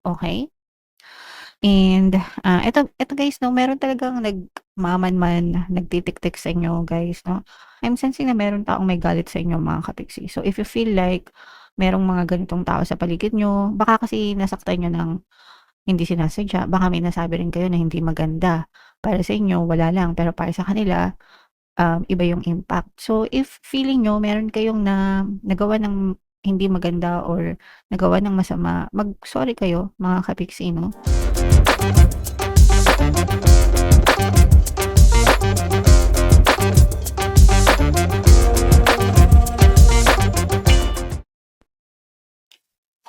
Okay. And, eto guys 'no, meron talagang nagmamanman, nagtitiktik sa inyo guys 'no. I'm sensing na meron taong may galit sa inyo mga kapiksi. So if you feel like merong mga ganitong tao sa paligid niyo, baka kasi nasaktan niyo ng hindi sinasadya, baka may nasabi rin kayo na hindi maganda. Para sa inyo wala lang, pero para sa kanila, iba yung impact. So if feeling niyo meron kayong nagawa ng hindi maganda or nagawa ng masama, mag-sorry kayo mga kapiksi 'no.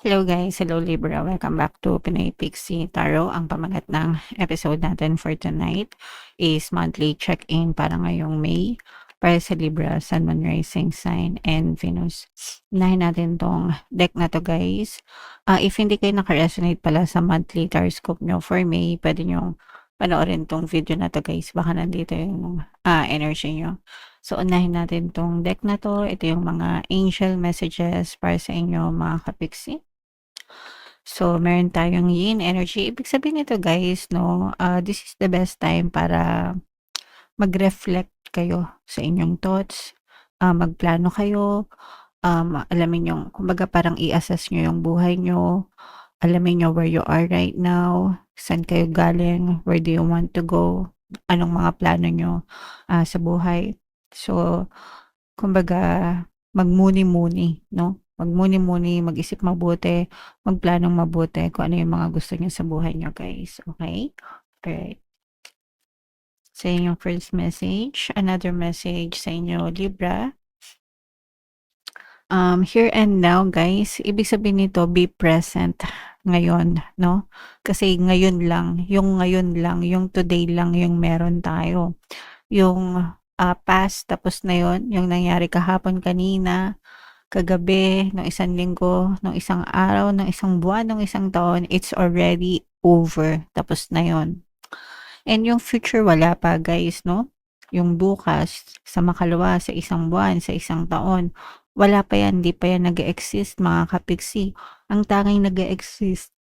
Hello guys, hello Libra, welcome back to Pinoy Pixie Tarot. Ang pamagat ng episode natin for tonight is monthly check-in para ngayong May para sa Libra, Sun, Moon, Rising Sign, and Venus. Unahin natin tong deck na to guys. If hindi kayo naka-resonate pala sa monthly horoscope nyo for May, pwede nyo panoorin tong video na to guys. Baka nandito yung energy nyo. So, unahin natin tong deck na to. Ito yung mga angel messages para sa inyo mga kapiksi. So, meron tayong yin energy. Ibig sabihin nito guys 'no, this is the best time para mag-reflect kayo sa inyong thoughts, magplano kayo, alamin yung kumbaga parang i-assess niyo yung buhay niyo, alamin niyo where you are right now, saan kayo galing, where do you want to go, anong mga plano niyo, sa buhay. So, kumbaga magmuni-muni 'no, magmuni-muni, mag-isip mabuti, magplanong mabuti kung ano yung mga gusto niyo sa buhay niyo guys, okay. Alright. Sa inyong first message, another message sa inyo Libra. Here and now guys, ibig sabihin nito be present ngayon 'no, kasi ngayon lang, yung today lang yung meron tayo. Yung, past tapos na yun, yung nangyari kahapon, kanina, kagabi, nung isang linggo, nung isang araw, nung isang buwan, nung isang taon, it's already over, tapos na yun. And yung future wala pa guys 'no, yung bukas, sa makalawa, sa isang buwan, sa isang taon, wala pa yan, 'di pa yan nag-e-exist mga kapiksi. Ang tanging nag-e-exist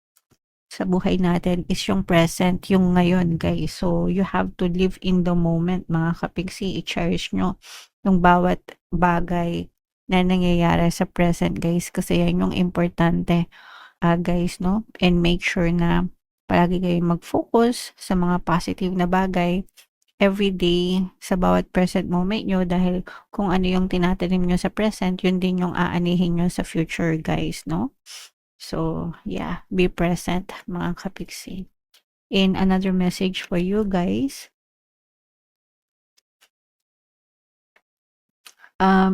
sa buhay natin is yung present, yung ngayon guys. So, you have to live in the moment mga kapiksi, i-cherish nyo yung bawat bagay na nangyayari sa present guys, kasi yan yung importante guys 'no, and make sure na palagi kayong mag-focus sa mga positive na bagay everyday sa bawat present moment niyo, dahil kung ano yung tinatanim niyo sa present, yun din yung aanihin niyo sa future guys 'no. So, yeah, be present mga kapiksi. And another message for you guys.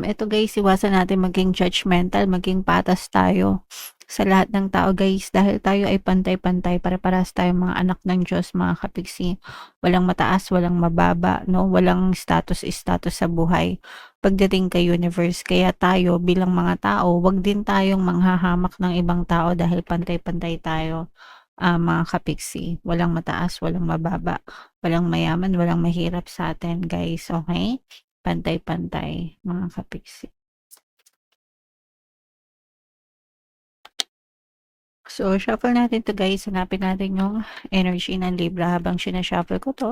Eto guys, iwasan natin maging judgmental, maging patas tayo sa lahat ng tao guys, dahil tayo ay pantay-pantay, pare-parehas tayong mga anak ng Diyos mga kapiksi. Walang mataas, walang mababa, no? Walang status sa buhay pagdating kay universe. Kaya tayo bilang mga tao, wag din tayong manghahamak ng ibang tao dahil pantay-pantay tayo, mga kapiksi. Walang mataas, walang mababa, walang mayaman, walang mahirap sa atin guys, okay? Pantay-pantay mga kapiksi. So, shuffle natin 'to guys, hanapin natin yung energy ng Libra. Habang sina-shuffle ko 'to,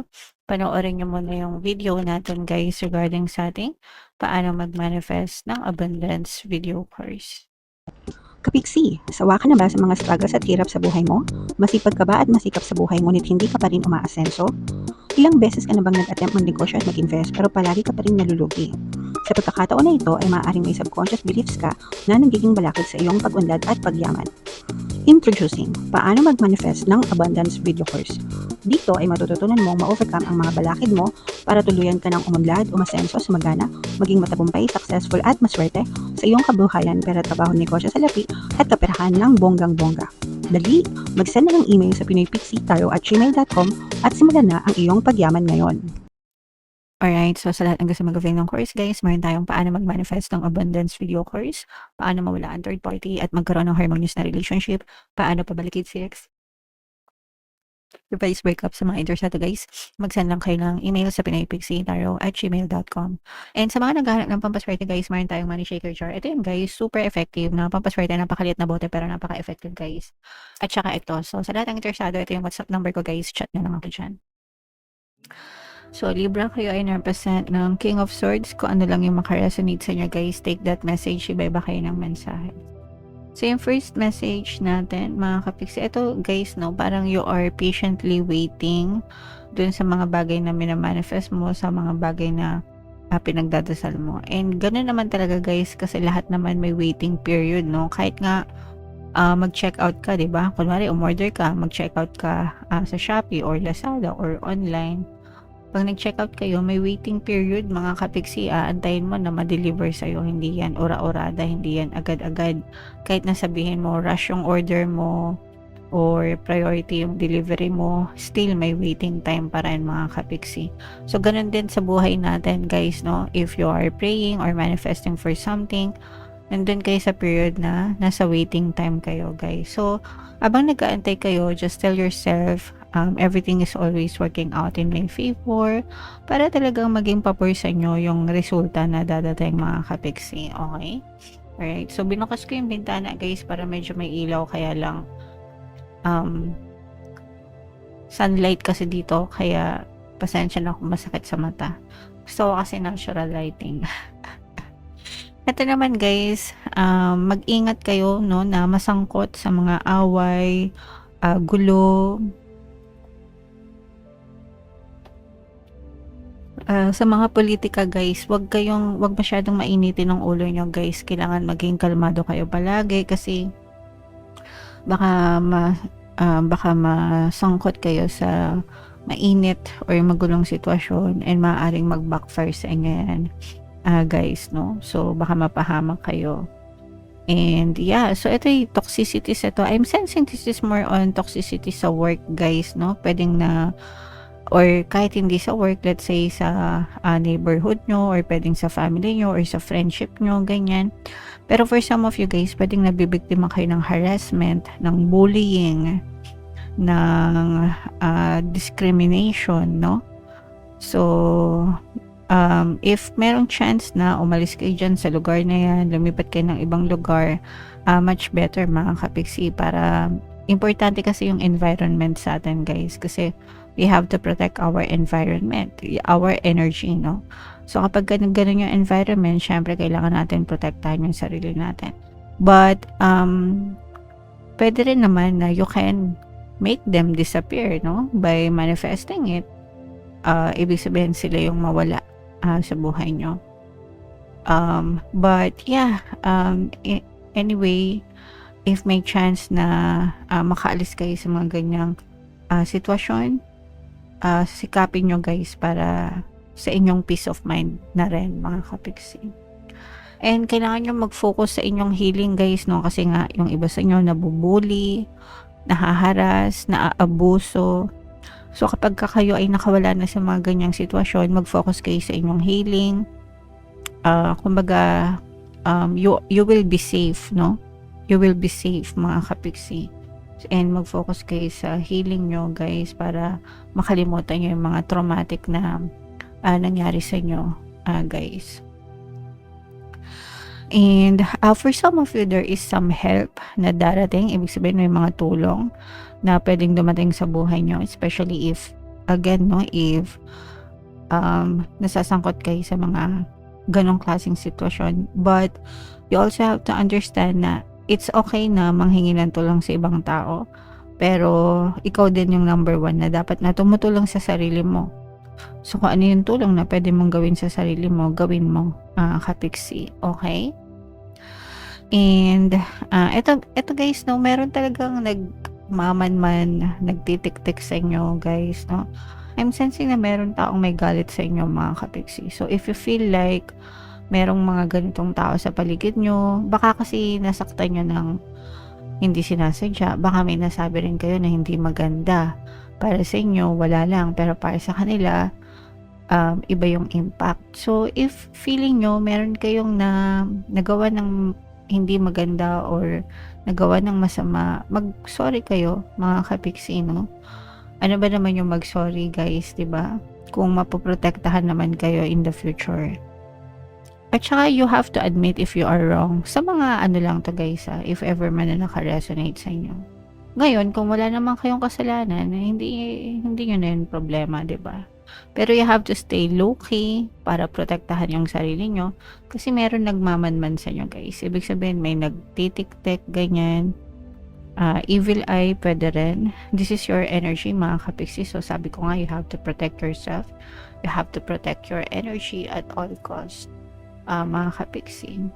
panoorin niyo muna yung video natin guys regarding sa ating paano mag-manifest ng abundance video course. Kapiksi, sawa ka na ba sa mga struggles at hirap sa buhay mo? Masipag ka ba at masikap sa buhay ngunit hindi ka pa rin umaasenso? Ilang beses ka na bang nag-attempt mag-negosyo at mag-invest pero palagi ka pa rin nalulugi? Sa pagkakataon na ito ay maaaring may subconscious beliefs ka na nagiging balakid sa iyong pag-unlad at pagyaman. Introducing, paano mag-manifest ng abundance video course. Dito ay matututunan mong ma-overcome ang mga balakid mo para tuluyan ka ng umunlad, umasenso, sumagana, maging matagumpay, successful at maswerte sa iyong kabuhayan, pera, trabaho, negosyo, salapi at kaperahan ng bonggang-bongga. Dali, mag-send na ng email sa pinoypixie@gmail.com at simulan na ang iyong pagyaman ngayon. Alright, so sa lahat ng gusto mag-avail ng course guys, meron tayong paano mag-manifest ng abundance video course, paano mawala ang third party at magkaroon ng harmonious na relationship, paano pabalikid si ex, advice breakup sa mga interesado guys, mag-send lang kayo ng email sa pinoypixietarot@gmail.com. And sa mga naghahanap ng pampaswerte guys, meron tayong money shaker jar. Ito yun guys, super effective na pampaswerte, napakaliit na bote pero napaka-effective guys. At saka ito, so sa lahat ng interesado, ito yung WhatsApp number ko guys, chat na lang ako dyan. So, Libra, kayo ay represent ng King of Swords. Kung ano lang yung makaresonate sa inyo guys, take that message, iba-iba kayo ng mensahe. So, yung first message natin, mga kapiksi, ito guys, no, parang you are patiently waiting dun sa mga bagay na minamanifest mo, sa mga bagay na pinagdadasal mo. And ganoon naman talaga guys, kasi lahat naman may waiting period, no? Kahit nga mag-check out ka, di ba? Kunwari, umorder ka, mag-check out ka sa Shopee or Lazada or online. Pag nag-check out kayo, may waiting period, mga kapiksi, antayin mo na ma-deliver sa'yo. Hindi yan ora-orada, hindi yan agad-agad. Kahit nasabihin mo, rush yung order mo, or priority yung delivery mo, still may waiting time pa rin, mga kapiksi. So, ganun din sa buhay natin, guys, no? If you are praying or manifesting for something, nandun kayo sa period na nasa waiting time kayo, guys. So, abang nag-aantay kayo, just tell yourself, everything is always working out in my favor para talagang maging papor sa inyo yung resulta na dadating, mga kapiksi. Okay? Alright. So, binukas ko yung bintana, guys, para medyo may ilaw. Kaya lang, sunlight kasi dito. Kaya, pasensya na kung masakit sa mata. Gusto ko kasi natural lighting. Ito naman, guys, mag-ingat kayo, no, na masangkot sa mga away, gulo, sa mga politika guys, wag masyadong mainitin ng ulo nyo guys. Kailangan maging kalmado kayo palagi kasi baka masangkot kayo sa mainit or magulong sitwasyon and maaaring mag-backfire sa inyo yan, guys, no? So baka mapahamak kayo. And yeah, so ito yung toxicities. Ito, I'm sensing this is more on toxicity sa work, guys, no? Pwedeng na or kahit hindi sa work, let's say sa neighborhood nyo, or pwedeng sa family nyo, or sa friendship nyo, ganyan. Pero for some of you guys, pwedeng nabibiktima kayo ng harassment, ng bullying, ng discrimination, no? So, if merong chance na umalis kayo dyan sa lugar na yan, lumipat kayo ng ibang lugar, much better, mga kapiksi, para importante kasi yung environment sa atin, guys, kasi we have to protect our environment, our energy, no? So, kapag ganun yung environment, syempre, kailangan natin protektahan yung sarili natin. But, pwede rin naman na you can make them disappear, no? By manifesting it. Ibig sabihin sila yung mawala sa buhay nyo. But, yeah, anyway, if may chance na makaalis kayo sa mga ganyang sitwasyon, sikapin nyo guys para sa inyong peace of mind na rin, mga kapiksi. And kailangan nyo mag-focus sa inyong healing guys, no? Kasi nga yung iba sa inyo nabubuli, nahaharas, naaabuso. So kapag kayo ay nakawala na sa mga ganyang sitwasyon, mag-focus kayo sa inyong healing. Kumbaga, you will be safe, no? You will be safe, mga kapiksi. And mag-focus kayo sa healing nyo guys para makalimutan nyo yung mga traumatic na nangyari sa inyo, guys. And for some of you, there is some help na darating. Ibig sabihin may mga tulong na pwedeng dumating sa buhay nyo, especially if, again, no, if nasasangkot kayo sa mga ganong klaseng sitwasyon. But you also have to understand na it's okay na manghingi ng tulong sa ibang tao, pero ikaw din yung number one na dapat na tumutulong sa sarili mo. So kung ano yung tulong na pwede mong gawin sa sarili mo, gawin mo, kapiksi. Okay? And eto guys, no, meron talagang nagmamanman, nagtitik-tik sa inyo guys, no? I'm sensing na meron taong may galit sa inyo, mga kapiksi. So if you feel like merong mga ganitong tao sa paligid nyo, baka kasi nasaktan nyo ng hindi sinasadya, baka may nasabi rin kayo na hindi maganda para sa inyo, wala lang, pero para sa kanila, iba yung impact. So, if feeling nyo, meron kayong nagawa ng hindi maganda or nagawa ng masama, mag-sorry kayo, mga kapiksi, no? Ano ba naman yung mag-sorry guys, 'di ba? Kung mapoprotektahan naman kayo in the future. At saka you have to admit if you are wrong. Sa mga ano lang to guys if ever man na naka-resonate sa inyo. Ngayon, kung wala naman kayong kasalanan, hindi nyo na yun problema, 'di ba? Pero you have to stay low-key para protektahan yung sarili nyo. Kasi meron nagmamanman sa inyo guys. Ibig sabihin, may nagtitik-tik, ganyan. Evil eye, pwede rin. This is your energy, mga kapiksi. So, sabi ko nga, you have to protect yourself. You have to protect your energy at all costs, mga kapiksi.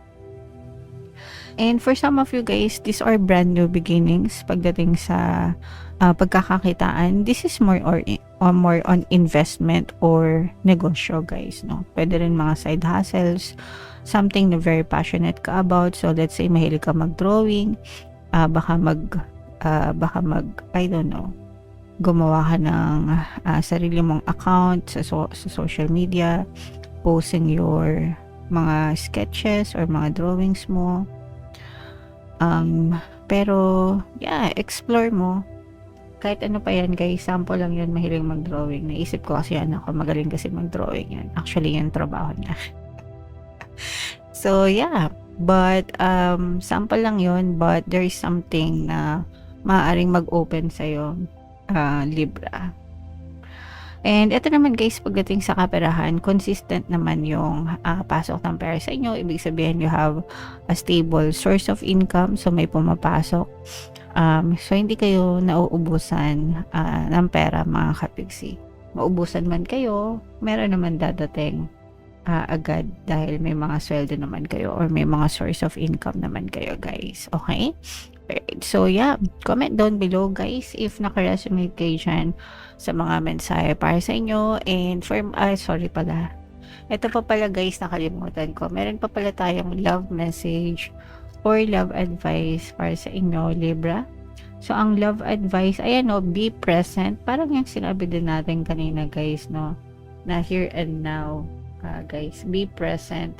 And for some of you guys, these are brand new beginnings pagdating sa pagkakakitaan. This is more on investment or negosyo guys, no? Pwede rin mga side hustles, something na very passionate ka about. So let's say mahilig ka mag-drawing, baka mag I don't know, gumawa ka ng sarili mong account sa social media, posting your mga sketches or mga drawings mo. Pero yeah, explore mo kahit ano pa yan guys. Sample lang yun, mahilig mag-drawing. Naisip ko kasi anak ko magaling kasi mag-drawing yan. Actually yung trabaho niya. So yeah, but sample lang yun, but there is something na maaaring mag-open sa'yo, Libra. And ito naman guys, pagdating sa kaperahan, consistent naman yung pasok ng pera sa inyo. Ibig sabihin you have a stable source of income, so may pumapasok. So hindi kayo nauubusan ng pera, mga kapiksi. Maubusan man kayo, meron naman dadating agad dahil may mga sweldo naman kayo or may mga source of income naman kayo guys. Okay? Alright. So yeah, comment down below guys if naka-resonate kayo dyan sa mga mensahe para sa inyo. And for sorry pala, ito pa pala guys, nakalimutan ko, meron pa pala tayong love message or love advice para sa inyo, Libra. So ang love advice, ayan no, be present, parang yung sinabi din natin kanina guys, no, na here and now. Guys, be present.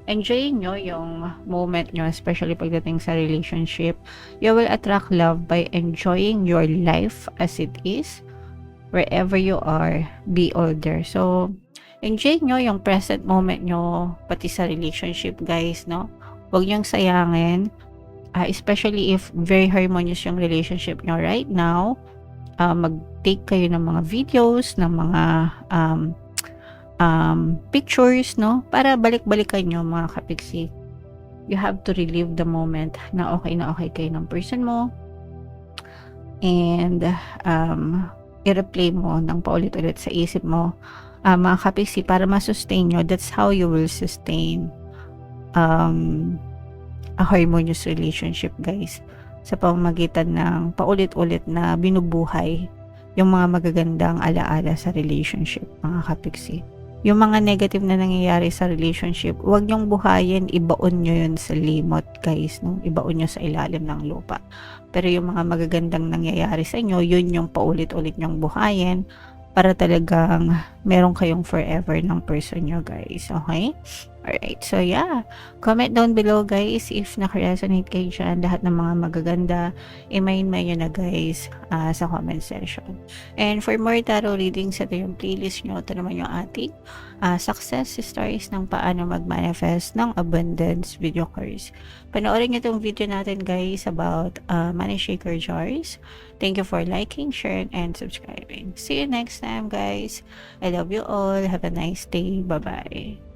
Enjoyin nyo yung moment nyo, especially pagdating sa relationship. You will attract love by enjoying your life as it is. Wherever you are, be all there. So, enjoy nyo yung present moment nyo, pati sa relationship guys, no? Huwag nyong sayangin. Especially if very harmonious yung relationship nyo right now. Mag-take kayo ng mga videos, ng mga pictures, no? Para balik-balikan nyo, mga kapiksi. You have to relive the moment na okay kayo ng person mo. And, i-replay mo ng paulit-ulit sa isip mo, mga kapiksi, para ma-sustain nyo. That's how you will sustain a harmonious relationship, guys. Sa pamamagitan ng paulit-ulit na binubuhay yung mga magagandang alaala sa relationship, mga kapiksi. Yung mga negative na nangyayari sa relationship, huwag nyong buhayin, ibaon nyo yun sa limot, guys, no? Ibaon nyo sa ilalim ng lupa. Pero yung mga magagandang nangyayari sa inyo, yun yung paulit-ulit nyong buhayin para talagang meron kayong forever ng person nyo, guys. Okay? Alright, so yeah, comment down below guys if naka-resonate kayo dyan, lahat ng mga magaganda, i-main nyo na guys sa comment section. And for more tarot readings, ito yung playlist nyo, ito naman yung ating success stories ng paano mag-manifest ng abundance video course. Panoorin nyo itong video natin guys about money shaker jars. Thank you for liking, sharing, and subscribing. See you next time guys. I love you all. Have a nice day. Bye-bye.